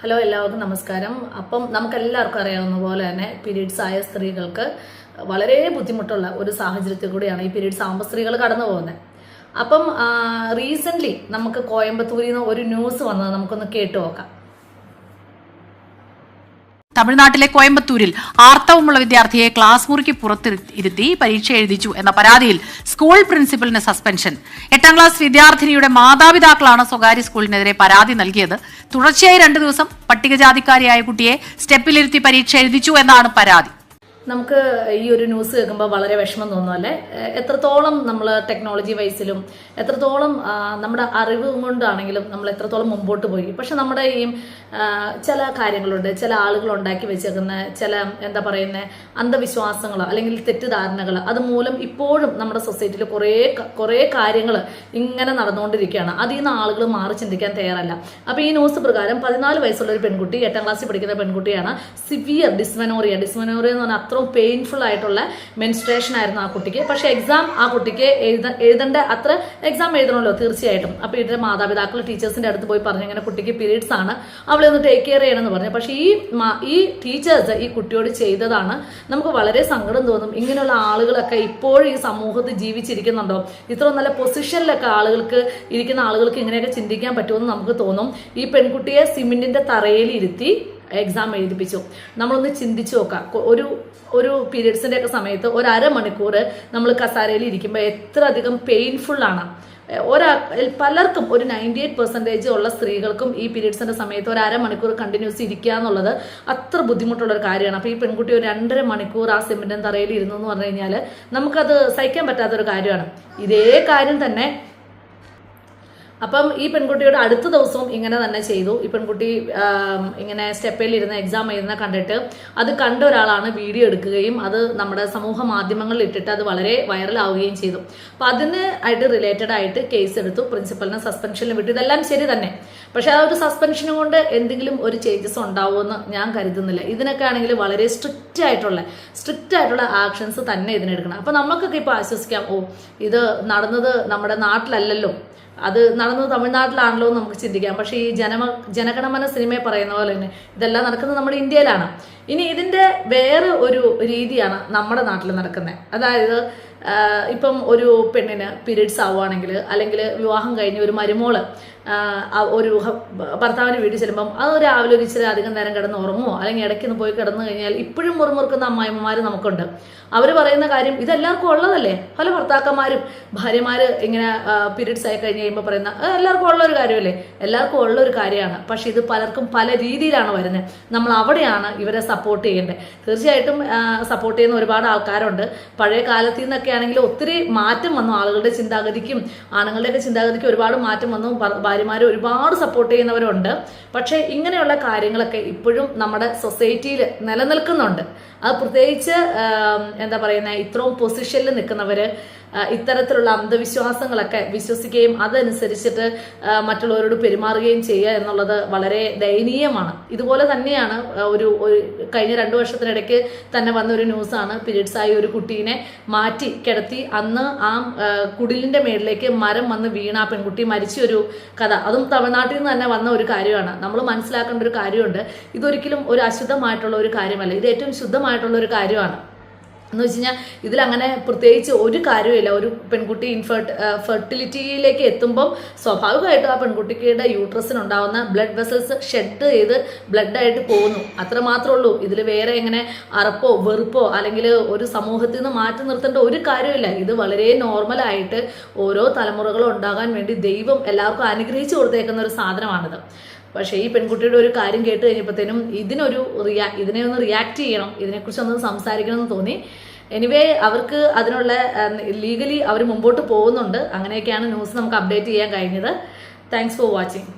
Hello, എല്ലാവർക്കും നമസ്കാരം. അപ്പം നമുക്കെല്ലാവർക്കും അറിയാവുന്ന പോലെ തന്നെ പീരീഡ്സ് ആയ സ്ത്രീകൾക്ക് വളരെ ബുദ്ധിമുട്ടുള്ള ഒരു സാഹചര്യത്തിൽ കൂടിയാണ് ഈ പീരീഡ്സ് ആകുമ്പോൾ സ്ത്രീകൾ കടന്നു പോകുന്നത്. അപ്പം റീസെൻ്റ്ലി നമുക്ക് കോയമ്പത്തൂരിൽ നിന്ന് ഒരു ന്യൂസ് വന്നത് നമുക്കൊന്ന് കേട്ടു നോക്കാം. തമിഴ്നാട്ടിലെ കോയമ്പത്തൂരിൽ ആർത്തവമുള്ള വിദ്യാർത്ഥിയെ ക്ലാസ് മുറിക്ക് പുറത്തിരുത്തി പരീക്ഷ എഴുതിച്ചു എന്ന പരാതിയിൽ സ്കൂൾ പ്രിൻസിപ്പലിന് സസ്പെൻഷൻ. 8ാം ക്ലാസ് വിദ്യാർത്ഥിനിയുടെ മാതാപിതാക്കളാണ് സ്വകാര്യ സ്കൂളിനെതിരെ പരാതി നൽകിയത്. തുടർച്ചയായി 2 ദിവസം പട്ടികജാതിക്കാരിയായ കുട്ടിയെ സ്റ്റെപ്പിലിരുത്തി പരീക്ഷ എഴുതിച്ചു എന്നാണ് പരാതി. നമുക്ക് ഈ ഒരു ന്യൂസ് കേൾക്കുമ്പോൾ വളരെ വിഷമം തോന്നുമല്ലേ? എത്രത്തോളം നമ്മൾ ടെക്നോളജി വൈസിലും എത്രത്തോളം നമ്മുടെ അറിവ് കൊണ്ടാണെങ്കിലും നമ്മൾ എത്രത്തോളം മുമ്പോട്ട് പോയി. പക്ഷെ നമ്മുടെ ഈ ചില കാര്യങ്ങളുണ്ട്, ചില ആളുകൾ ഉണ്ടാക്കി വെച്ചേക്കുന്ന ചില അന്ധവിശ്വാസങ്ങൾ അല്ലെങ്കിൽ തെറ്റിദ്ധാരണകൾ, അതുമൂലം ഇപ്പോഴും നമ്മുടെ സൊസൈറ്റിയിൽ കുറേ കാര്യങ്ങൾ ഇങ്ങനെ നടന്നുകൊണ്ടിരിക്കുകയാണ്. അതിൽ നിന്ന് ആളുകൾ മാറി ചിന്തിക്കാൻ തയ്യാറല്ല. അപ്പോൾ ഈ ന്യൂസ് പ്രകാരം 14 വയസ്സുള്ള ഒരു പെൺകുട്ടി, 8ാം ക്ലാസ്സിൽ പഠിക്കുന്ന പെൺകുട്ടിയാണ്. സിവിയർ ഡിസ്മെനോറിയ എന്ന് പറഞ്ഞാൽ അത്രയും പെയിൻഫുൾ ആയിട്ടുള്ള മെൻസ്ട്രേഷൻ ആയിരുന്നു ആ കുട്ടിക്ക്. പക്ഷെ എക്സാം ആ കുട്ടിക്ക് എഴുതേണ്ട അത്ര എക്സാം എഴുതണമല്ലോ തീർച്ചയായിട്ടും. അപ്പോൾ ഇതിന്റെ മാതാപിതാക്കൾ ടീച്ചേഴ്സിന്റെ അടുത്ത് പോയി പറഞ്ഞു, ഇങ്ങനെ കുട്ടിക്ക് പീരീഡ്സ് ആണ്, അവളെ ഒന്ന് ടേക്ക് കെയർ ചെയ്യണമെന്ന് പറഞ്ഞു. പക്ഷെ ഈ ടീച്ചേഴ്സ് ഈ കുട്ടിയോട് ചെയ്തതാണ് നമുക്ക് വളരെ സങ്കടം തോന്നും. ഇങ്ങനെയുള്ള ആളുകളൊക്കെ ഇപ്പോഴും ഈ സമൂഹത്തിൽ ജീവിച്ചിരിക്കുന്നുണ്ടോ? ഇത്രയും നല്ല പൊസിഷനിലൊക്കെ ഇരിക്കുന്ന ആളുകൾക്ക് ഇങ്ങനെയൊക്കെ ചിന്തിക്കാൻ പറ്റുമെന്ന് നമുക്ക് തോന്നും. ഈ പെൺകുട്ടിയെ സിമെന്റിന്റെ തറയിൽ ഇരുത്തി എക്സാം എഴുതിപ്പിച്ചു. നമ്മളൊന്ന് ചിന്തിച്ചു നോക്കാം. ഒരു പീരീഡ്സിന്റെ ഒക്കെ സമയത്ത് ഒരു അരമണിക്കൂർ നമ്മൾ കസാരയിൽ ഇരിക്കുമ്പോൾ എത്ര അധികം പെയിൻഫുള്ളാണ്. പലർക്കും ഒരു 98% ഉള്ള സ്ത്രീകൾക്കും ഈ പീരീഡ്സിന്റെ സമയത്ത് ഒരു അരമണിക്കൂർ കണ്ടിന്യൂസ് ഇരിക്കുക എന്നുള്ളത് അത്ര ബുദ്ധിമുട്ടുള്ള ഒരു കാര്യമാണ്. അപ്പോൾ ഈ പെൺകുട്ടി ഒരു 2.5 മണിക്കൂർ ആ സിമെന്റിൻ തറയിൽ ഇരുന്നു എന്ന് പറഞ്ഞു കഴിഞ്ഞാൽ നമുക്കത് സഹിക്കാൻ പറ്റാത്തൊരു കാര്യമാണ്. ഇതേ കാര്യം തന്നെ അപ്പം ഈ പെൺകുട്ടിയുടെ അടുത്ത ദിവസവും ഇങ്ങനെ തന്നെ ചെയ്തു. ഈ പെൺകുട്ടി ഇങ്ങനെ സ്റ്റെപ്പിൽ ഇരുന്ന് എക്സാം എഴുതുന്ന കണ്ടിട്ട് അത് കണ്ട ഒരാളാണ് വീഡിയോ എടുക്കുകയും അത് നമ്മുടെ സമൂഹ മാധ്യമങ്ങളിൽ ഇട്ടിട്ട് അത് വളരെ വൈറലാവുകയും ചെയ്തു. അപ്പം അതിന് ആയിട്ട് റിലേറ്റഡ് ആയിട്ട് കേസ് എടുത്തു, പ്രിൻസിപ്പലിനെ സസ്പെൻഷനിൽ വിട്ടു. ഇതെല്ലാം ശരി തന്നെ. പക്ഷെ ആ ഒരു സസ്പെൻഷൻ കൊണ്ട് എന്തെങ്കിലും ഒരു ചേഞ്ചസ് ഉണ്ടാവുമെന്ന് ഞാൻ കരുതുന്നില്ല. ഇതിനൊക്കെ ആണെങ്കിൽ വളരെ സ്ട്രിക്റ്റ് ആയിട്ടുള്ള ആക്ഷൻസ് തന്നെ ഇതിനെടുക്കണം. അപ്പം നമുക്കൊക്കെ ഇപ്പോൾ ആശ്വസിക്കാം, ഇത് നടന്നത് നമ്മുടെ നാട്ടിലല്ലല്ലോ, അത് നടന്നത് തമിഴ്നാട്ടിലാണല്ലോ എന്ന് നമുക്ക് ചിന്തിക്കാം. പക്ഷേ ഈ ജനഗണമന സിനിമയെ പറയുന്ന പോലെ തന്നെ ഇതെല്ലാം നടക്കുന്നത് നമ്മുടെ ഇന്ത്യയിലാണ്. ഇനി ഇതിന്റെ വേറെ ഒരു രീതിയാണ് നമ്മുടെ നാട്ടിൽ നടക്കുന്നത്. അതായത് ഇപ്പം ഒരു പെണ്ണിന് പീരീഡ്സ് ആവുകയാണെങ്കിൽ, അല്ലെങ്കിൽ വിവാഹം കഴിഞ്ഞ് ഒരു മരുമോള് ഒരു ഭർത്താവിന് വീട്ടിൽ ചെല്ലുമ്പം അത് രാവിലെ ഒരു ഇച്ചിരി അധികം നേരം കിടന്ന് ഉറങ്ങുമോ അല്ലെങ്കിൽ ഇടയ്ക്ക് പോയി കിടന്നു കഴിഞ്ഞാൽ ഇപ്പോഴും മുറുമുറുക്കുന്ന അമ്മായിമ്മമാർ നമുക്കുണ്ട്. അവർ പറയുന്ന കാര്യം ഇതെല്ലാവർക്കും ഉള്ളതല്ലേ. പല ഭർത്താക്കന്മാരും ഭാര്യമാര് ഇങ്ങനെ പീരീഡ്സ് ആയി കഴിഞ്ഞ് കഴിയുമ്പോൾ പറയുന്ന എല്ലാവർക്കും ഉള്ള ഒരു കാര്യമല്ലേ, എല്ലാവർക്കും ഉള്ള ഒരു കാര്യമാണ്. പക്ഷെ ഇത് പലർക്കും പല രീതിയിലാണ് വരുന്നത്. നമ്മൾ അവിടെയാണ് ഇവരെ സപ്പോർട്ട് ചെയ്യേണ്ടത്. തീർച്ചയായിട്ടും സപ്പോർട്ട് ചെയ്യുന്ന ഒരുപാട് ആൾക്കാരുണ്ട്. പഴയ കാലത്തിൽ നിന്നൊക്കെ ആണെങ്കിൽ ഒത്തിരി മാറ്റം വന്നു. ആളുകളുടെ ചിന്താഗതിക്കും ആണുങ്ങളുടെയൊക്കെ ചിന്താഗതിക്കും ഒരുപാട് മാറ്റം വന്നു. ഭാര്യമാർ ഒരുപാട് സപ്പോർട്ട് ചെയ്യുന്നവരുണ്ട്. പക്ഷേ ഇങ്ങനെയുള്ള കാര്യങ്ങളൊക്കെ ഇപ്പോഴും നമ്മുടെ സൊസൈറ്റിയിൽ നിലനിൽക്കുന്നുണ്ട്. അത് പ്രത്യേകിച്ച് ഇത്രയും പൊസിഷനിൽ നിൽക്കുന്നവര് ഇത്തരത്തിലുള്ള അന്ധവിശ്വാസങ്ങളൊക്കെ വിശ്വസിക്കുകയും അതനുസരിച്ചിട്ട് മറ്റുള്ളവരോട് പെരുമാറുകയും ചെയ്യുക എന്നുള്ളത് വളരെ ദയനീയമാണ്. ഇതുപോലെ തന്നെയാണ് ഒരു കഴിഞ്ഞ 2 വർഷത്തിനിടയ്ക്ക് തന്നെ വന്ന ഒരു ന്യൂസാണ്. പീരീഡ്സ് ആയ ഒരു കുട്ടീനെ മാറ്റി കിടത്തി അന്ന് ആ കുടിലിന്റെ മേളിലേക്ക് മരം വന്ന് വീണ ആ പെൺകുട്ടി മരിച്ചൊരു കഥ. അതും തമിഴ്നാട്ടിൽ നിന്ന് തന്നെ വന്ന ഒരു കാര്യമാണ്. നമ്മൾ മനസ്സിലാക്കേണ്ട ഒരു കാര്യമുണ്ട്, ഇതൊരിക്കലും ഒരു അശുദ്ധമായിട്ടുള്ള ഒരു കാര്യമല്ല, ഇത് ഏറ്റവും ശുദ്ധമായിട്ടുള്ള ഒരു കാര്യമാണ്. എന്ന് വെച്ച് കഴിഞ്ഞാൽ ഇതിലങ്ങനെ പ്രത്യേകിച്ച് ഒരു കാര്യമില്ല. ഒരു പെൺകുട്ടി ഫെർട്ടിലിറ്റിയിലേക്ക് എത്തുമ്പം സ്വാഭാവികമായിട്ടും ആ പെൺകുട്ടിയുടെ യൂട്രസിനുണ്ടാവുന്ന ബ്ലഡ് വെസൽസ് ഷെഡ് ചെയ്ത് ബ്ലഡായിട്ട് പോകുന്നു, അത്രമാത്രമേ ഉള്ളൂ. ഇതിൽ വേറെ എങ്ങനെ അറപ്പോ വെറുപ്പോ അല്ലെങ്കിൽ ഒരു സമൂഹത്തിൽ നിന്ന് മാറ്റി നിർത്തേണ്ട ഒരു കാര്യമില്ല. ഇത് വളരെ നോർമലായിട്ട് ഓരോ തലമുറകളും ഉണ്ടാകാൻ വേണ്ടി ദൈവം എല്ലാവർക്കും അനുഗ്രഹിച്ചു കൊടുത്തേക്കുന്ന ഒരു സാധനമാണിത്. പക്ഷേ ഈ പെൺകുട്ടിയുടെ ഒരു കാര്യം കേട്ട് കഴിഞ്ഞപ്പോഴത്തേനും ഇതിനെ ഒന്ന് റിയാക്ട് ചെയ്യണം, ഇതിനെക്കുറിച്ചൊന്ന് സംസാരിക്കണം എന്ന് തോന്നി. എനിവേ അവർക്ക് അതിനുള്ള ലീഗലി അവർ മുമ്പോട്ട് പോകുന്നുണ്ട്. അങ്ങനെയൊക്കെയാണ് ന്യൂസ് നമുക്ക് അപ്ഡേറ്റ് ചെയ്യാൻ കഴിഞ്ഞത്. Thanks for watching.